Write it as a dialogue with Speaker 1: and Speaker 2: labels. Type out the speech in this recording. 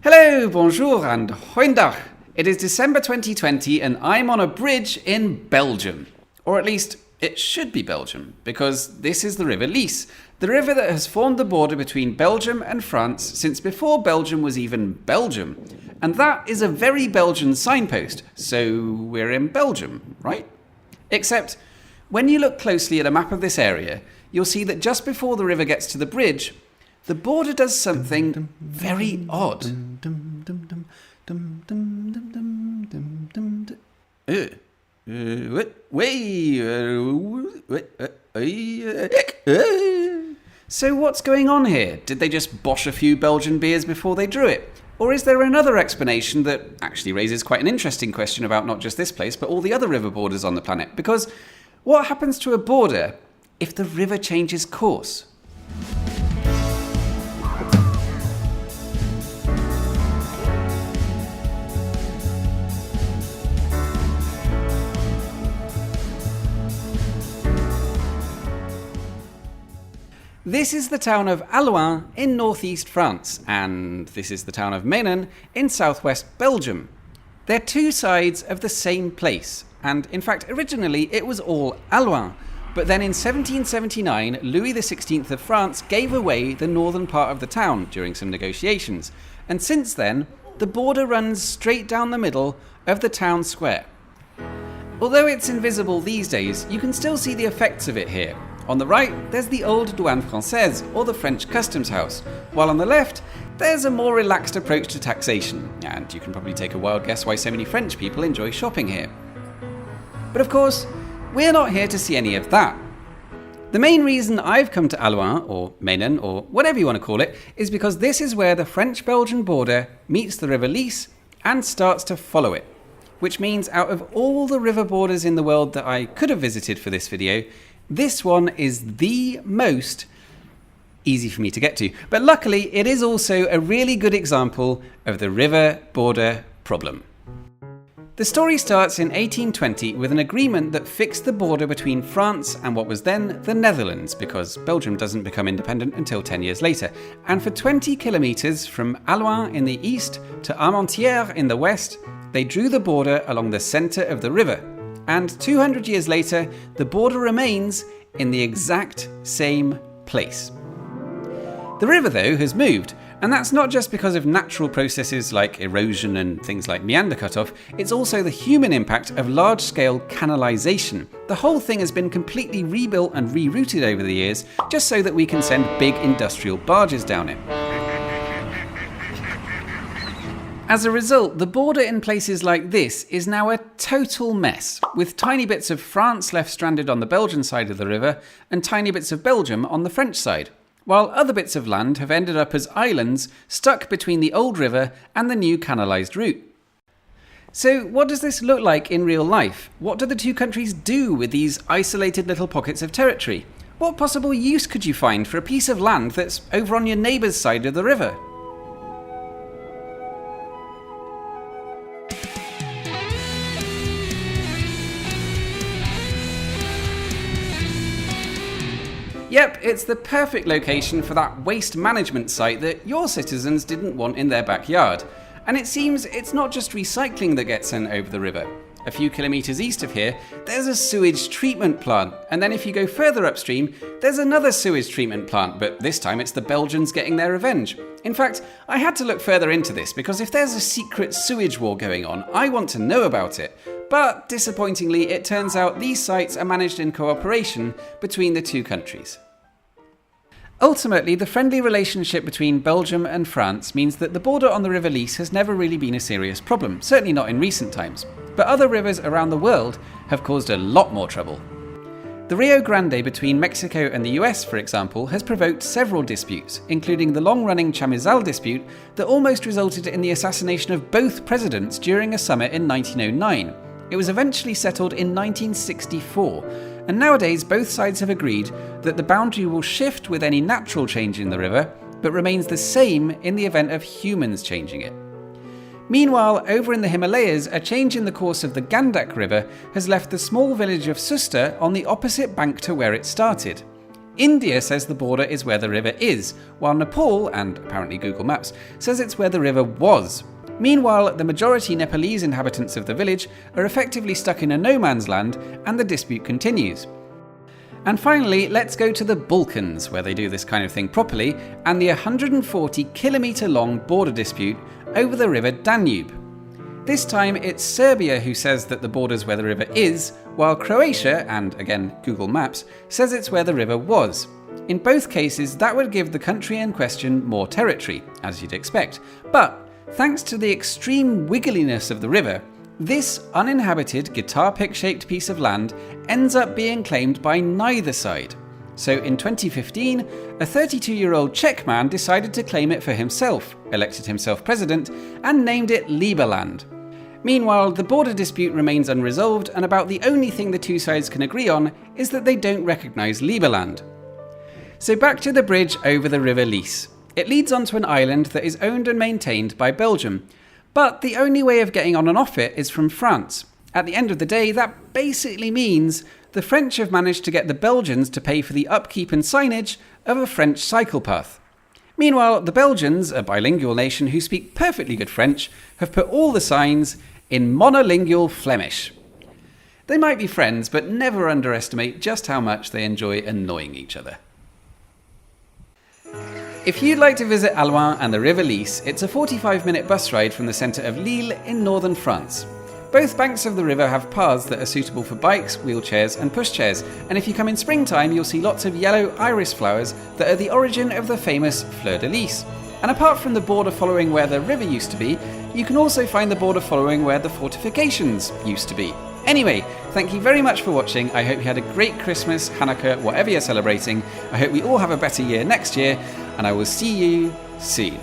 Speaker 1: Hello, bonjour and goeiedag. It is December 2020 and I'm on a bridge in Belgium. Or at least, it should be Belgium, because this is the River Lys, the river that has formed the border between Belgium and France since before Belgium was even Belgium. And that is a very Belgian signpost, so we're in Belgium, right? Except, when you look closely at a map of this area, you'll see that just before the river gets to the bridge, the border does something very odd. So what's going on here? Did they just bosh a few Belgian beers before they drew it? Or is there another explanation that actually raises quite an interesting question about not just this place, but all the other river borders on the planet? Because what happens to a border if the river changes course? This is the town of Alloin in northeast France, and this is the town of Menen in southwest Belgium. They're two sides of the same place, and in fact originally it was all Alloin, but then in 1779 Louis XVI of France gave away the northern part of the town during some negotiations, and since then the border runs straight down the middle of the town square. Although it's invisible these days, you can still see the effects of it here. On the right, there's the old Douane Française, or the French Customs House, while on the left, there's a more relaxed approach to taxation, and you can probably take a wild guess why so many French people enjoy shopping here. But of course, we're not here to see any of that. The main reason I've come to Alloin, or Menen, or whatever you want to call it, is because this is where the French-Belgian border meets the River Lys and starts to follow it. Which means out of all the river borders in the world that I could have visited for this video, this one is the most easy for me to get to. But luckily, it is also a really good example of the river border problem. The story starts in 1820 with an agreement that fixed the border between France and what was then the Netherlands, because Belgium doesn't become independent until 10 years later. And for 20 kilometres from Alloin in the east to Armentières in the west, they drew the border along the centre of the river. And 200 years later, the border remains in the exact same place. The river, though, has moved, and that's not just because of natural processes like erosion and things like meander cutoff, it's also the human impact of large-scale canalisation. The whole thing has been completely rebuilt and rerouted over the years, just so that we can send big industrial barges down it. As a result, the border in places like this is now a total mess, with tiny bits of France left stranded on the Belgian side of the river and tiny bits of Belgium on the French side, while other bits of land have ended up as islands stuck between the old river and the new canalised route. So what does this look like in real life? What do the two countries do with these isolated little pockets of territory? What possible use could you find for a piece of land that's over on your neighbour's side of the river? Yep, it's the perfect location for that waste management site that your citizens didn't want in their backyard. And it seems it's not just recycling that gets sent over the river. A few kilometres east of here, there's a sewage treatment plant. And then if you go further upstream, there's another sewage treatment plant, but this time it's the Belgians getting their revenge. In fact, I had to look further into this because if there's a secret sewage war going on, I want to know about it. But disappointingly, it turns out these sites are managed in cooperation between the two countries. Ultimately, the friendly relationship between Belgium and France means that the border on the River Lys has never really been a serious problem, certainly not in recent times. But other rivers around the world have caused a lot more trouble. The Rio Grande between Mexico and the US, for example, has provoked several disputes, including the long-running Chamizal dispute that almost resulted in the assassination of both presidents during a summit in 1909. It was eventually settled in 1964, and nowadays both sides have agreed that the boundary will shift with any natural change in the river, but remains the same in the event of humans changing it. Meanwhile, over in the Himalayas, a change in the course of the Gandak River has left the small village of Susta on the opposite bank to where it started. India says the border is where the river is, while Nepal, and apparently Google Maps, says it's where the river was. Meanwhile, the majority Nepalese inhabitants of the village are effectively stuck in a no man's land, and the dispute continues. And finally, let's go to the Balkans, where they do this kind of thing properly, and the 140-kilometre long border dispute over the river Danube. This time it's Serbia who says that the border's where the river is, while Croatia, and again Google Maps, says it's where the river was. In both cases, that would give the country in question more territory, as you'd expect. But thanks to the extreme wiggliness of the river, this uninhabited guitar-pick-shaped piece of land ends up being claimed by neither side. So in 2015, a 32-year-old Czech man decided to claim it for himself, elected himself president, and named it Lieberland. Meanwhile, the border dispute remains unresolved, and about the only thing the two sides can agree on is that they don't recognise Lieberland. So back to the bridge over the River Lys. It leads onto an island that is owned and maintained by Belgium, but the only way of getting on and off it is from France. At the end of the day, that basically means the French have managed to get the Belgians to pay for the upkeep and signage of a French cycle path. Meanwhile, the Belgians, a bilingual nation who speak perfectly good French, have put all the signs in monolingual Flemish. They might be friends, but never underestimate just how much they enjoy annoying each other. If you'd like to visit Allouin and the River Lys, it's a 45-minute bus ride from the centre of Lille in northern France. Both banks of the river have paths that are suitable for bikes, wheelchairs and pushchairs, and if you come in springtime you'll see lots of yellow iris flowers that are the origin of the famous fleur de lys. And apart from the border following where the river used to be, you can also find the border following where the fortifications used to be. Anyway, thank you very much for watching. I hope you had a great Christmas, Hanukkah, whatever you're celebrating. I hope we all have a better year next year, and I will see you soon.